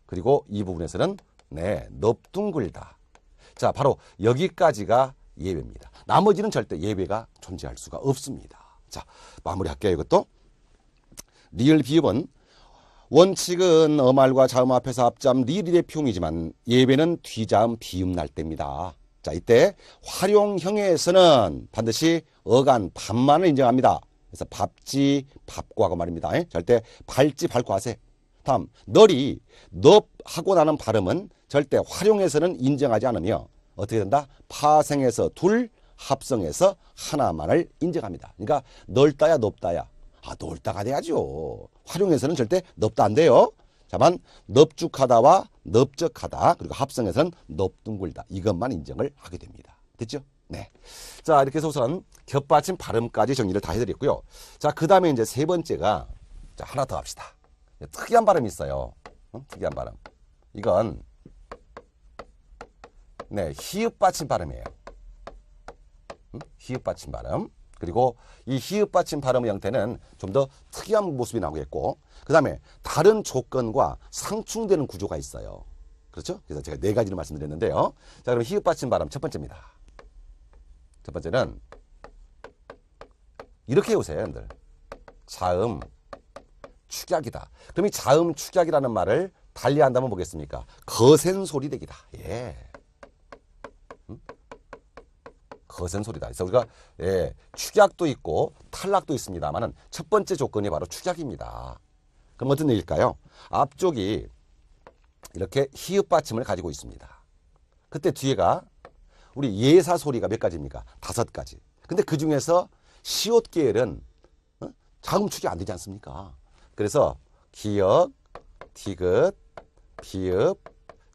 그리고 이 부분에서는 네, 넙둥글다. 자, 바로 여기까지가 예배입니다. 나머지는 절대 예배가 존재할 수가 없습니다. 자, 마무리할게요. 이것도. 리을 비읍은 원칙은 어말과 자음 앞에서 앞자음 리을이 대표음이지만 예배는 뒤자음 비음 날 때입니다. 자, 이때 활용형에서는 반드시 어간 밥만을 인정합니다. 그래서 밥지 밥과고 말입니다. 절대 발지 밟고 하세요. 다음 널이 넙 하고 나는 발음은 절대 활용에서는 인정하지 않으며 어떻게 된다? 파생에서 둘, 합성해서 하나만을 인정합니다. 그러니까 넓다야 높다야. 아, 넓다가 돼야죠. 활용에서는 절대 넓다 안 돼요. 다만 넓죽하다와 넓적하다 그리고 합성에서는 넓둥글다 이것만 인정을 하게 됩니다. 됐죠? 네. 자, 이렇게 해서 우선 겹받침 발음까지 정리를 다 해드렸고요. 자, 그 다음에 이제 세 번째가 자, 하나 더 합시다. 특이한 발음이 있어요. 특이한 발음. 이건 네, 히읗 받침 발음이에요. 히읗 받침 발음. 그리고 이 히읗 받침 발음의 형태는 좀 더 특이한 모습이 나오겠고, 그 다음에 다른 조건과 상충되는 구조가 있어요. 그렇죠? 그래서 제가 네 가지를 말씀드렸는데요. 자, 그럼 히읗 받침 발음 첫 번째입니다. 첫 번째는 이렇게 해오세요, 여러분들. 자음, 축약이다. 그럼 이 자음, 축약이라는 말을 달리한다면 뭐겠습니까? 거센 소리 되기다. 예. 거센 소리다. 그래서 우리가 예, 축약도 있고 탈락도 있습니다만은 첫 번째 조건이 바로 축약입니다. 그럼 어떤 얘기일까요? 앞쪽이 이렇게 히읗 받침을 가지고 있습니다. 그때 뒤에가 우리 예사 소리가 몇 가지입니까? 5가지. 근데 그 중에서 시옷 계열은 자음 축이 안 되지 않습니까? 그래서 기역, 디귿, 비읍,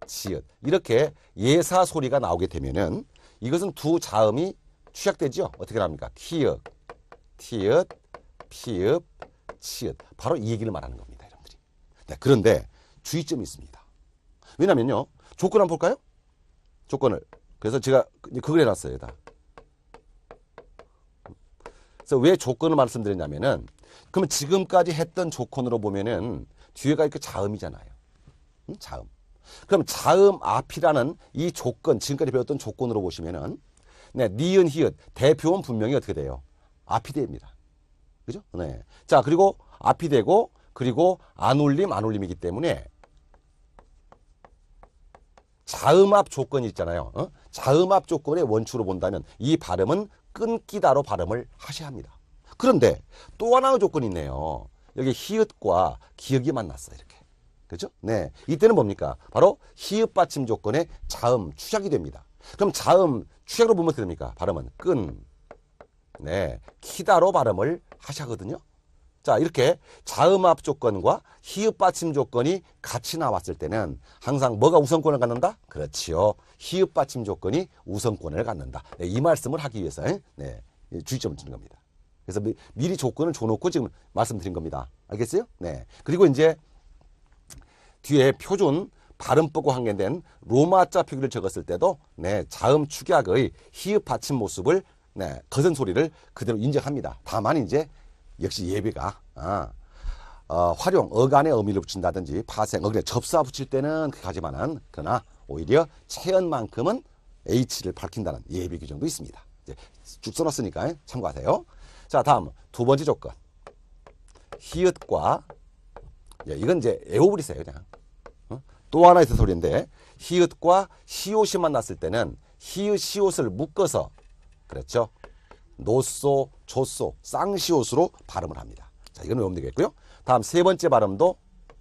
지읒 이렇게 예사 소리가 나오게 되면은 이것은 두 자음이 축약되죠. 어떻게 합니까? 키읔, 티읕, 피읕, 치읕. 바로 이 얘기를 말하는 겁니다, 여러분들이. 네, 그런데 주의점이 있습니다. 왜냐면요, 조건 한번 볼까요? 조건을. 그래서 제가 그걸 해놨어요, 다. 그래서 왜 조건을 말씀드렸냐면은, 그러면 지금까지 했던 조건으로 보면은 뒤에가 이렇게 자음이잖아요. 자음. 그럼 자음 앞이라는 이 조건, 지금까지 배웠던 조건으로 보시면은, 네, 니은, 히읗, 대표음 분명히 어떻게 돼요? 앞이 됩니다. 그죠? 네. 자, 그리고 앞이 되고, 그리고 안 울림, 안 울림이기 때문에 자음 앞 조건이 있잖아요. 자음 앞 조건의 원칙으로 본다면 이 발음은 끊기다로 발음을 하셔야 합니다. 그런데 또 하나의 조건이 있네요. 여기 히읗과 기역이 만났어요, 이렇게. 그죠? 네. 이때는 뭡니까? 바로 히읗 받침 조건의 자음, 축약이 됩니다. 그럼 자음, 축약으로 보면 어떻게 됩니까? 발음은 끈, 네, 키다로 발음을 하셔거든요. 자, 이렇게 자음 앞 조건과 히읗 받침 조건이 같이 나왔을 때는 항상 뭐가 우선권을 갖는다? 그렇지요. 히읗 받침 조건이 우선권을 갖는다. 네, 이 말씀을 하기 위해서 네, 주의점을 주는 겁니다. 그래서 미리 조건을 줘놓고 지금 말씀드린 겁니다. 알겠어요? 네. 그리고 이제 뒤에 표준 발음법과 관계된 로마자 표기를 적었을 때도 네, 자음 축약의 히읗 받침 모습을 네, 거센 소리를 그대로 인정합니다. 다만 이제 역시 예배가 활용, 어간에 어미를 붙인다든지 파생, 어간에 접사 붙일 때는 하지만은 그러나 오히려 체연만큼은 H를 밝힌다는 예배 규정도 있습니다. 이제 쭉 써놨으니까 참고하세요. 자, 다음 두 번째 조건. 히읗과 이건 이제 에오브리스예요, 그냥. 또 하나의 소리인데 히읗과 시옷이 만났을 때는 히읗, 시옷을 묶어서 그렇죠. 노소, 조소, 쌍시옷으로 발음을 합니다. 자, 이건 외우면 되겠고요. 다음 세 번째 발음도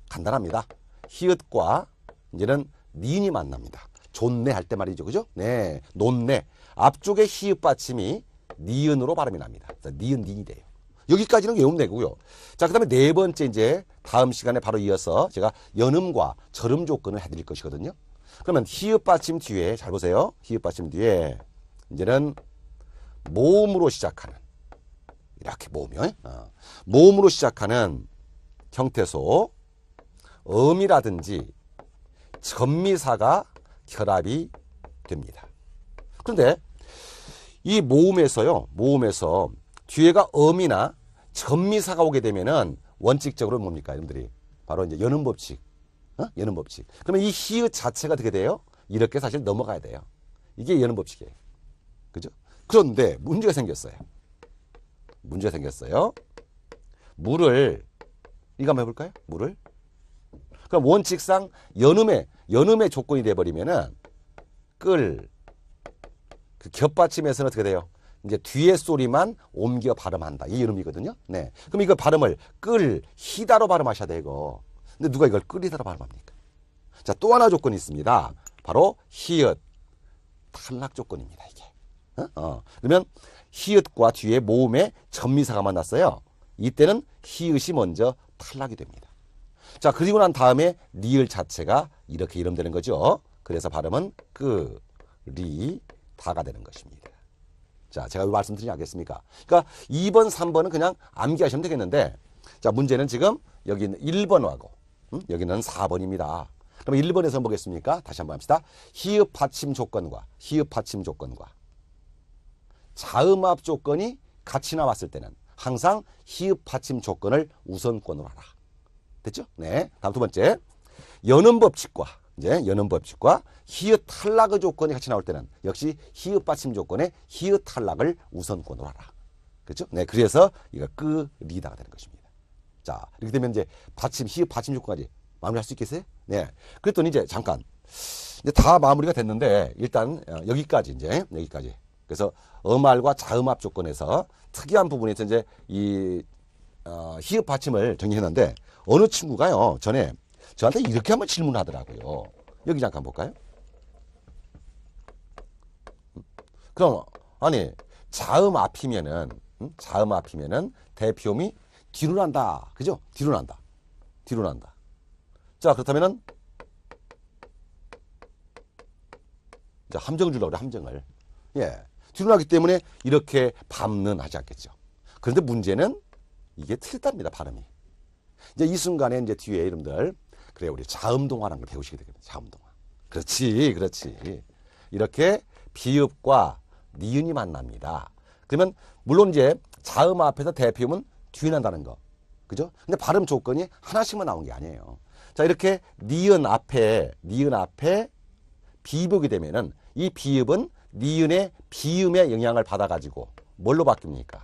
간단합니다. 히읗과 이제는 니은이 만납니다. 좋네 할 때 말이죠. 그죠? 네. 놓네. 앞쪽에 히읗 받침이 니은으로 발음이 납니다. 니은, 니이 돼요. 여기까지는 외우면 되고요. 자, 그 다음에 네 번째 이제 다음 시간에 바로 이어서 제가 연음과 절음 조건을 해드릴 것이거든요. 그러면 히읗 받침 뒤에, 잘 보세요. 히읗 받침 뒤에 이제는 모음으로 시작하는, 이렇게 모음이요. 모음으로 시작하는 형태소, 음이라든지 전미사가 결합이 됩니다. 그런데 이 모음에서 뒤에가 음이나 전미사가 오게 되면은 원칙적으로 뭡니까, 여러분들이? 바로 이제 연음 법칙. 연음 법칙. 그러면 이 히읗 자체가 어떻게 돼요? 이렇게 사실 넘어가야 돼요. 이게 연음 법칙이에요. 그죠? 그런데 문제가 생겼어요. 물을, 이거 한번 해볼까요? 물을. 그럼 원칙상 연음의 조건이 돼버리면은 그 겹받침에서는 어떻게 돼요? 이제 뒤에 소리만 옮겨 발음한다. 이 연음이거든요. 네. 그럼 이거 발음을 히다로 발음하셔야 돼요, 이거. 근데 누가 이걸 히다로 발음합니까? 자, 또 하나 조건이 있습니다. 바로 히읗 탈락 조건입니다, 이게. 그러면 히읗과 뒤에 모음에 전미사가 만났어요. 이때는 히읗이 먼저 탈락이 됩니다. 자, 그리고 난 다음에 리을 자체가 이렇게 이름되는 거죠. 그래서 발음은 다가 되는 것입니다. 자, 제가 왜 말씀드리지 않겠습니까? 그러니까 2번, 3번은 그냥 암기하시면 되겠는데, 자, 문제는 지금 여기는 1번하고 여기는 4번입니다. 그럼 1번에서 보겠습니까? 다시 한번 합시다. 히읗 받침 조건과 자음합 조건이 같이 나왔을 때는 항상 히읗 받침 조건을 우선권으로 하라. 됐죠? 네. 다음 두 번째. 연음 법칙과 히읗 탈락의 조건이 같이 나올 때는 역시 히읗 받침 조건에 히읗 탈락을 우선권으로 하라. 그렇죠? 네. 그래서 이거 리다가 되는 것입니다. 자, 이렇게 되면 이제 히읗 받침 조건까지 마무리할 수 있겠어요? 네. 그랬더니 이제 잠깐. 이제 다 마무리가 됐는데 일단 여기까지. 그래서 음알과 자음합 조건에서 특이한 부분에서 이제 이 히읗 받침을 정리했는데 어느 친구가요 전에 저한테 이렇게 한번 질문하더라고요. 여기 잠깐 볼까요? 그럼 아니 자음 앞이면은 대표음이 뒤로 난다, 그죠? 뒤로 난다. 자, 그렇다면은 자, 함정을 주려고 그래, 함정을. 예, 뒤로 나기 때문에 이렇게 밟는 하지 않겠죠. 그런데 문제는 이게 틀렸답니다, 발음이. 이제 이 순간에 이제 뒤에 이름들, 그래, 우리 자음동화라는 걸 배우시게 되거든요. 자음동화. 그렇지. 이렇게 비읍과 니은이 만납니다. 그러면 물론 이제 자음 앞에서 대표음은 뒤에 난다는 거, 그죠? 근데 발음 조건이 하나씩만 나온 게 아니에요. 자, 이렇게 니은 앞에 비읍이 되면은 이 비읍은 니은의 비음의 영향을 받아가지고 뭘로 바뀝니까?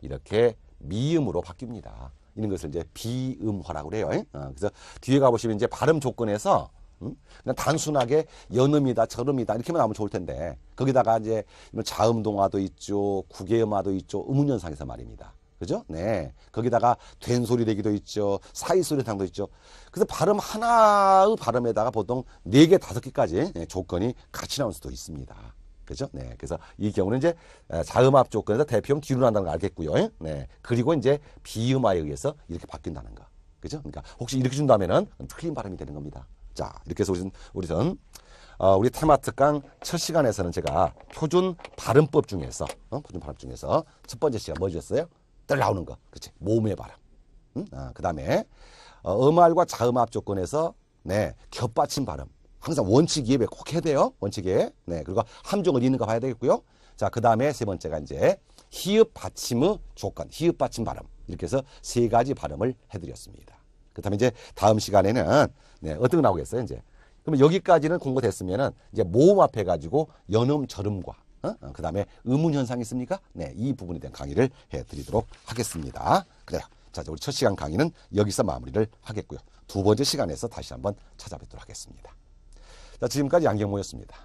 이렇게 미음으로 바뀝니다. 이런 것을 이제 비음화라고 그래요. 그래서 뒤에 가보시면 이제 발음 조건에서 그냥 단순하게 연음이다, 절음이다 이렇게만 나오면 좋을 텐데 거기다가 이제 자음동화도 있죠, 구개음화도 있죠, 음운현상에서 말입니다. 그죠? 네. 거기다가 된 소리 되기도 있죠, 사이 소리 상도 있죠. 그래서 발음 하나의 발음에다가 보통 4개, 5개까지 조건이 같이 나올 수도 있습니다. 그죠? 네. 그래서 이 경우는 이제 자음합 조건에서 대표음 뒤로 난다는 걸 알겠고요. 네. 그리고 이제 비음화에 의해서 이렇게 바뀐다는 거. 그죠? 그러니까 혹시 이렇게 준다면은 틀린 발음이 되는 겁니다. 자, 이렇게 해서 우리 테마 특강 첫 시간에서는 제가 표준 발음법 중에서 첫 번째 시간 뭐 주셨어요? 뜰 나오는 거. 그렇지. 모음의 발음. 그다음에 음알과 자음합 조건에서 겹받침 발음. 항상 원칙이에 꼭 해야 돼요. 원칙에. 네. 그리고 함정을 잇는 거 봐야 되겠고요. 자, 그다음에 세 번째가 이제 히읗 받침의 조건, 히읗 받침 발음. 이렇게 해서 3가지 발음을 해드렸습니다. 그다음에 이제 다음 시간에는 어떤 거 나오겠어요, 이제. 그러면 여기까지는 공부됐으면은 이제 모음 앞에 가지고 연음, 절음과 그다음에 음운 현상이 있습니까? 네, 이 부분에 대한 강의를 해드리도록 하겠습니다. 그래요. 자, 우리 첫 시간 강의는 여기서 마무리를 하겠고요. 두 번째 시간에서 다시 한번 찾아뵙도록 하겠습니다. 자, 지금까지 양경모였습니다.